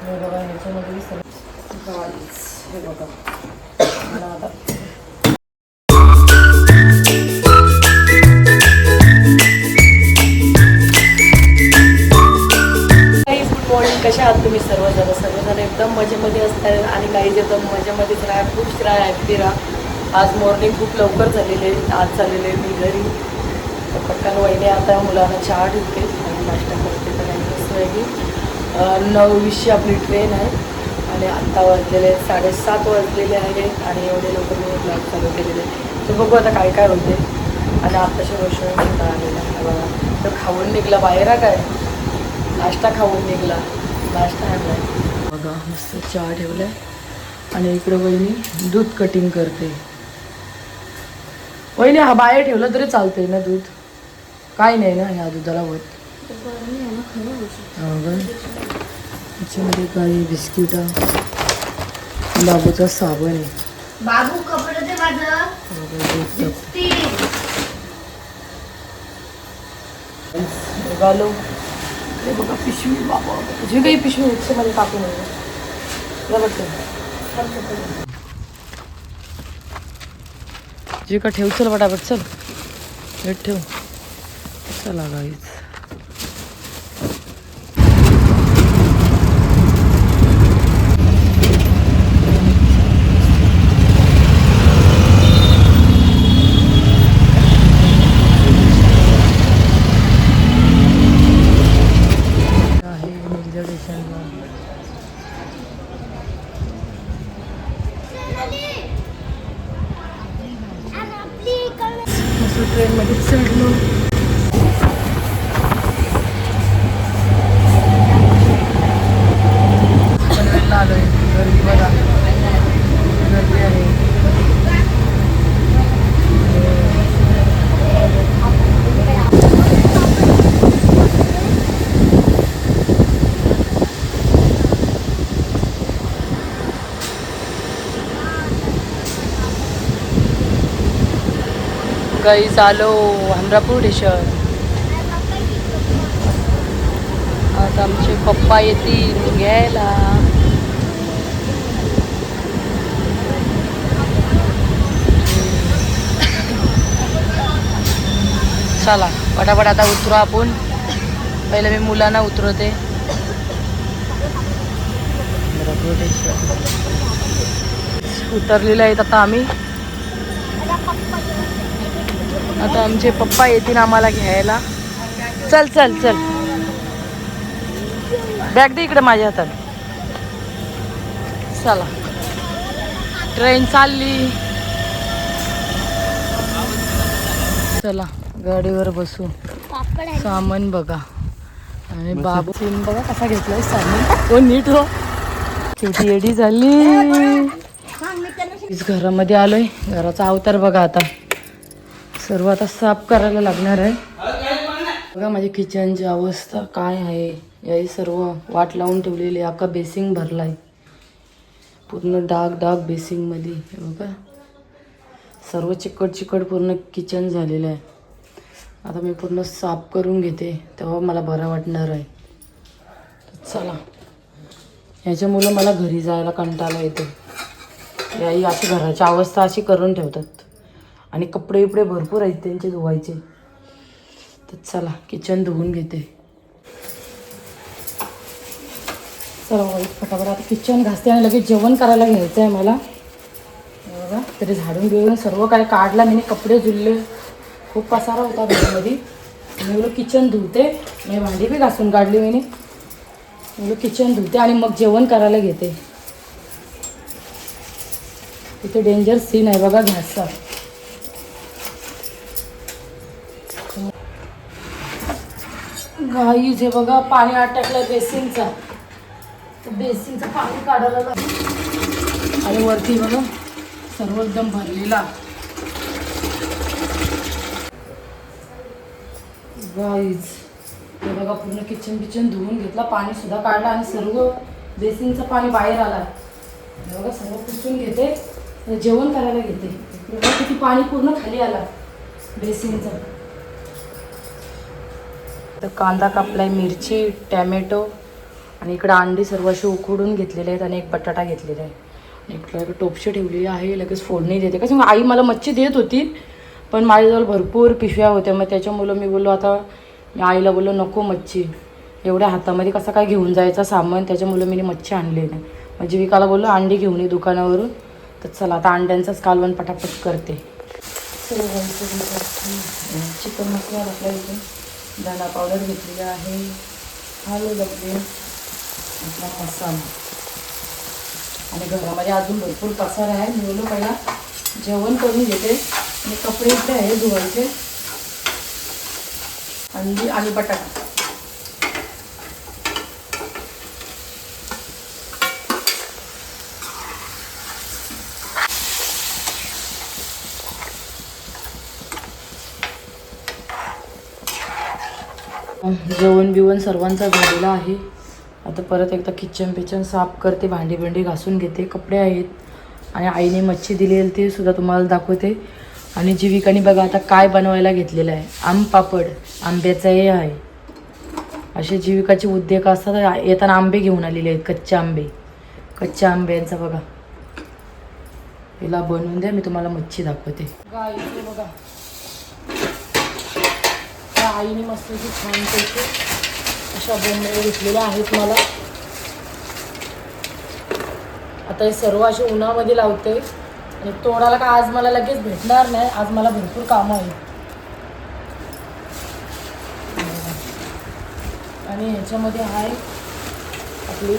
हे बघा ह्याच्यामध्ये हे बघा मला आता कशा आहात तुम्ही सर्वजण एकदम मजेमध्ये असतात आणि काही एकदम मजेमध्येच राहा, खुश राहा, हॅपी राहा. आज मॉर्निंग खूप लवकर झालेले आज चाललेले मी घरी पटकन वहिनी आता मुलांना चहा ठेवते आणि नाश्ता करते. तर कसं आहे की 9:20 आपली ट्रेन आहे आणि आत्ता वाजलेले 7:30 वाजलेले आहेत आणि एवढे लवकर मी ब्लॉग चालू केलेले. तर बघू आता काय काय होते. आणि आत्ताच्या गोष्टी सुद्धा आलेला आहे बघा. तर खाऊन निघला बाहेर काय नाश्ता खाऊन निघला. नाश्ता आहे बघा मस्त चहा ठेवलाय आणि इकडं वहिनी दूध कटिंग करते. वहिनी हा बाहेर ठेवलं तरी चालतंय ना दूध काय नाही ना ह्या दुधाला होत. त्याच्यामध्ये काही बिस्किट बाबूचा साबण आहे. बाबू कपडे घालो हे बघा पिशवी बाबा जे काही पिशवी मध्ये टाकून जे का ठेव चल बटाबट चल भेट ठेव चला गाईच. ट्रेनमध्ये चढलो. पनवेलला आलोय. गर्दी बघा गर्दी आहे. गाईस आलो हमरापूर स्टेशन. आता आमचे पप्पा येतील घ्यायला. चला पटापट आता उतरू आपण. पहिले मी मुलांना उतरवते. उतरलेले आहेत आता आम्ही. आता आमचे पप्पा येतील आम्हाला घ्यायला. चल चल चल बॅग दे इकडे माझ्या हातात. चला ट्रेन चालली. चला गाडीवर बसू. सामान बघा आणि बाबू सीन बघा कसा घेतलाय सामान. तो नीट हो शेवटी एडी झाली. घरामध्ये आलोय. घराचा अवतार बघा आता सर्व आता साफ करायला लागणार आहे. बघा माझी किचनची अवस्था काय आहे. याही सर्व वाट लावून ठेवलेली. अख्खा बेसिंग भरलाय पूर्ण डाग डाग बेसिंगमध्ये. बघा सर्व चिकट चिकट पूर्ण किचन झालेलं आहे. आता मी पूर्ण साफ करून घेते तेव्हा मला बरं वाटणार आहे. चला ह्याच्यामुळं मला घरी जायला कंटाळा येतो. याही अशी घराची अवस्था अशी करून ठेवतात आणि कपडे बिपडे भरपूर आहेत त्यांचे धुवायचे. तर चला किचन धुवून घेते. चला फटाफट आता किचन घासते आणि लगेच जेवण करायला घ्यायचं आहे मला. बघा तरी झाडून बिळून सर्व काय काढला मी. कपडे धुतले खूप पसारा होता घरामध्ये. मी बोललो किचन धुते. मी भांडी बी घासून काढली. मी बोललो किचन धुते आणि मग जेवण करायला घेते. तिथे डेंजर सीन आहे बघा गॅसचा. गाईज हे बघा पाणी अटकलं बेसिंगचा. बेसिंगचं पाणी काढायला लागलं आणि वरती बघा सर्व एकदम भरलेला. गाईज हे बघा पूर्ण किचन धुवून घेतला. पाणी सुद्धा काढलं आणि सर्व बेसिंगचं पाणी बाहेर आलं. हे बघा सर्व पुसून घेते जेवण करायला घेते. बघा किती पाणी पूर्ण खाली आला बेसिंगचं. तर कांदा कापलाय, मिरची, टॅमॅटो आणि इकडे अंडी सर्व असे उकडून घेतलेले आहेत आणि एक बटाटा घेतलेला आहे. इकडे टोपशी ठेवलेली आहे, लगेच फोडणी देते. कसं आई मला मच्छी देत होती, पण माझ्याजवळ भरपूर पिशव्या होत्या. मग त्याच्यामुळं मी बोललो आता मी आईला बोललो नको मच्छी, एवढ्या हातामध्ये कसं काय घेऊन जायचं सामान. त्याच्यामुळं मी मच्छी आणली नाही. मग जीविकाला बोललो अंडी घेऊन ये दुकानावरून. तर चला आता अंड्यांचाच कालवण पटापट करते. चिकन मसाला आपल्या इथून धना पावडर घेतलेली आहे, हळद आपली, आपला मसाला. आणि घरामध्ये अजून भरपूर पसारा आहे. मी बोललो पहिला जेवण करून घेते आणि कपडे इथे आहे धुवायचे. अंडी आणि बटाटा. जेवण बिवण सर्वांचा झालेला आहे. आता परत एकदा किचन साफ करते, भांडी बिंडी घासून घेते, कपडे आहेत. आणि आईने मच्छी दिलेली ते सुद्धा तुम्हाला दाखवते. आणि जीविकाने बघा आता काय बनवायला घेतलेलं आहे, आम पापड. आंब्याचा हे आहे. असे जीविकाचे उद्योग असतात. येताना आंबे घेऊन आलेले आहेत, कच्च्या आंब्यांचा बघा. हिला बनवून द्या, मी तुम्हाला मच्छी दाखवते. बघा आईने मस्त छान पैकी अशा बनवून घेतलेल्या आहेत मला. आता हे सर्व असे उन्हामध्ये लावते आणि तोडायला का आज मला लगेच भेटणार नाही. आज मला भरपूर कामं आहे. आणि ह्याच्यामध्ये आहे आपली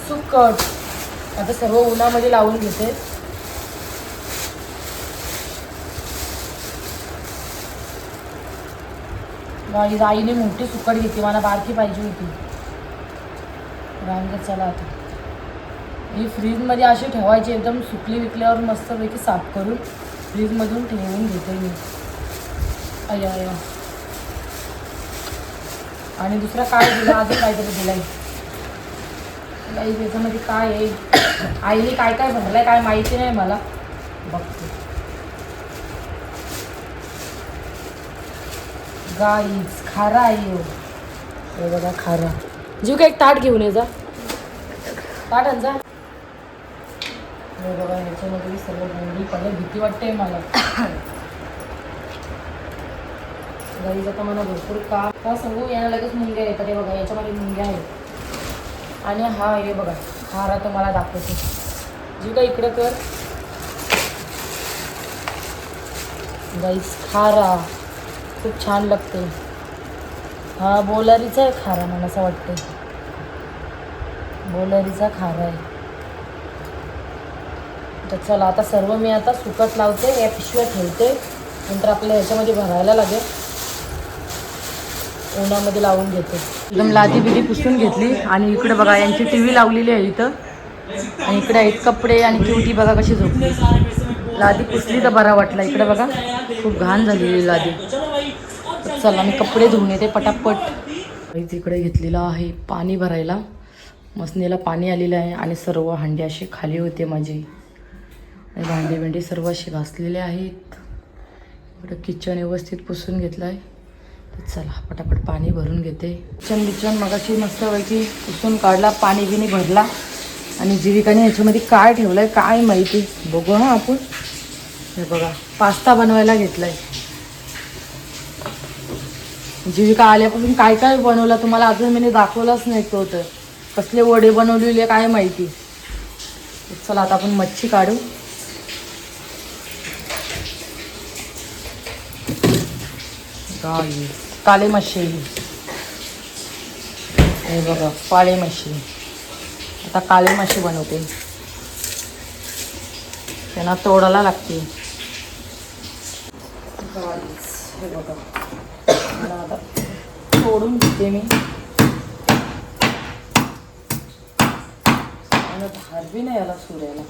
सुकट. आता सर्व उन्हामध्ये लावून घेते. आईने मोठी सुकट घेतली, मला बारकी पाहिजे होती. रांग चला आता ही फ्रीजमध्ये अशी ठेवायची, एकदम सुकली विकल्यावर मस्तपैकी साफ करून फ्रीजमधून ठेवून घेते मी. अय्या. आणि दुसरा काय दिला, अजून काहीतरी दिलाय त्याच्यामध्ये. काय आहे आईने काय काय भरलंय काय माहिती नाही मला, बघते. गाईस खारा आहे हे बघा, खारा. जीव का एक ताट घेऊन ये जा, ताट आण जा. हे बघा ह्याच्यामध्ये सर्व गोंडी पडलं, भीती वाटते मला. गाईज आता मला भरपूर का सांगू, याला लगेच मुंग्या येतात. हे बघा याच्यामध्ये मुंग्या आहेत. आणि हा हे बघा खारा तुम्हाला दाखवते. जीव का इकडे कर. गाईज खारा खूप छान लागते. हा बोलारीचा आहे खारा, मला असं वाटतं. बोलारीचा खारा आहे. तर चला आता सर्व मी आता सुकट लावते, या पिशव्या ठेवते. नंतर आपल्याला ह्याच्यामध्ये भरायला लागेल. उन्हामध्ये लावून घेते. एकदम लादी बिदी पुसून घेतली. आणि इकडे बघा यांची TV लावलेली आहे इथं. आणि इकडे आहेत कपडे. आणि क्यूटी बघा कशी झोपली. लादी पुसली तर बरा वाटला. इकडे बघा खूप घाण झालेली लादी. चला मी कपडे धुवून येते पटापट. तिकडे घेतलेलं आहे पाणी भरायला. मसनीला पाणी आलेलं आहे. आणि सर्व हांडे असे खाली होते माझे. आणि भांडे भेंडे सर्व असे घासलेले आहेत. इकडं किचन व्यवस्थित पुसून घेतलं आहे. तर चला पटापट पाणी भरून घेते. किचन मगाशी मस्तपैकी पुसून काढला, पाणी बिणी भरला. आणि जीविकाने ह्याच्यामध्ये काय ठेवलं आहे काय माहिती, बघू हां आपण. हे बघा पास्ता बनवायला घेतला आहे. जीविका आल्यापासून काय काय बनवलं तुम्हाला अजून मी दाखवलंच नाही. तो तर कसले वडे बनवलेले काय माहिती. चला आता आपण मच्छी काढू. काळे मच्छी, हे बघा काळे मच्छी. आता काळे मच्छी बनवते. त्यांना तोडायला लागते. हे बघा आता तोडून घेते मी. आणि धार बी नाही याला सुरायला.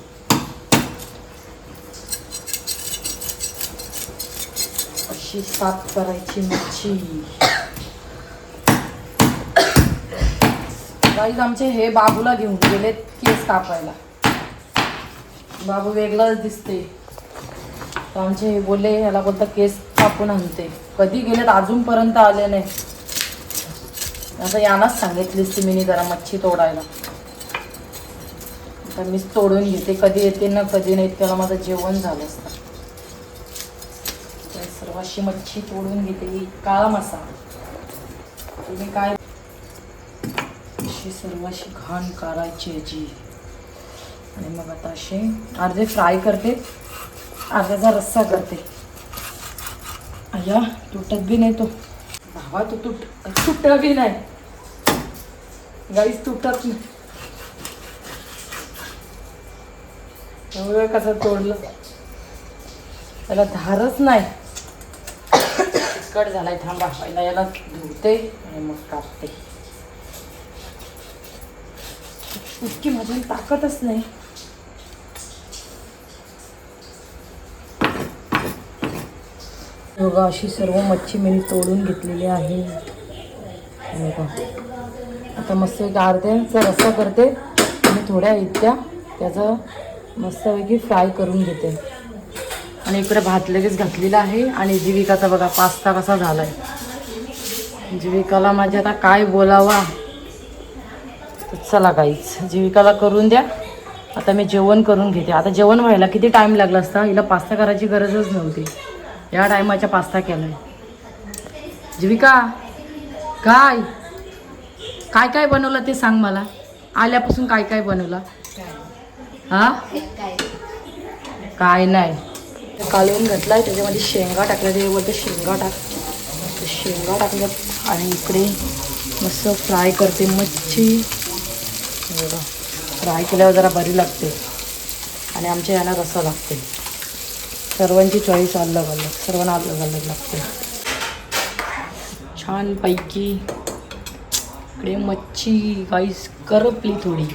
अशी साफ करायची मच्छी. गाईज आमचे हे बाबूला घेऊन गेलेत केस कापायला. बाबू वेगळाच दिसते. तर आमचे हे बोलले याला बोलता केस कापून आणते. कधी गेलेत अजूनपर्यंत आले नाही. आता यांनाच सांगितलीस ती मी जरा मच्छी तोडायला. आता मीच तोडून घेते, कधी येते ना कधी नाही, त्याला माझं जेवण झालं असतं. सर्व अशी मच्छी तोडून घेते. काळा मसाला तुम्ही काय अशी सर्व अशी घाण काढायची याची. आणि मग आता असे अर्धे फ्राय करते, अर्ध्याचा रस्सा करते. अय्या तुटत बी नाही तो भावा, तो तुटत बी नाही गाईस, तुटत नाही. एवढं कसं तोडलं, त्याला धारच नाही. कट झालाय. थांबा, पहिला याला धुते आणि मग कापते. इतकी माझी ताकदच नाही. बघा अशी सर्व मच्छी मी तोडून घेतलेली आहे. बघा आता मस्त एक अर्ध्याचा रस्सा करते आणि थोड्या इतक्या त्याचं मस्तपैकी फ्राय करून घेते. आणि इकडे भात लगेच घातलेला आहे. आणि जीविकाचा बघा पास्ता कसा झाला आहे. जीविकाला माझ्या आता काय बोलावा. चला काहीच जीविकाला करून द्या. आता मी जेवण करून घेते. आता जेवण व्हायला किती टाईम लागला असता, हिला पास्ता करायची गरजच नव्हती. या टायमाच्या पास्ता केलाय. जीविका काय काय काय बनवलं ते सांग मला. आल्यापासून काय काय बनवलं. हा काय नाही, कालवून घातलाय, त्याच्यामध्ये शेंगा टाकल्या. ते बोलते शेंगा टाक, शेंगा टाकल्यात. आणि इकडे मस्त फ्राय करते मच्छी. बघा फ्राय केल्यावर जरा बरी लागते. आणि आमच्या यांना रस्सा लागते. सर्वांची चॉईस अलग अलग, सर्वांना अलग अलग लागते. छानपैकी इकडे मच्छी गाईस करपली थोडी.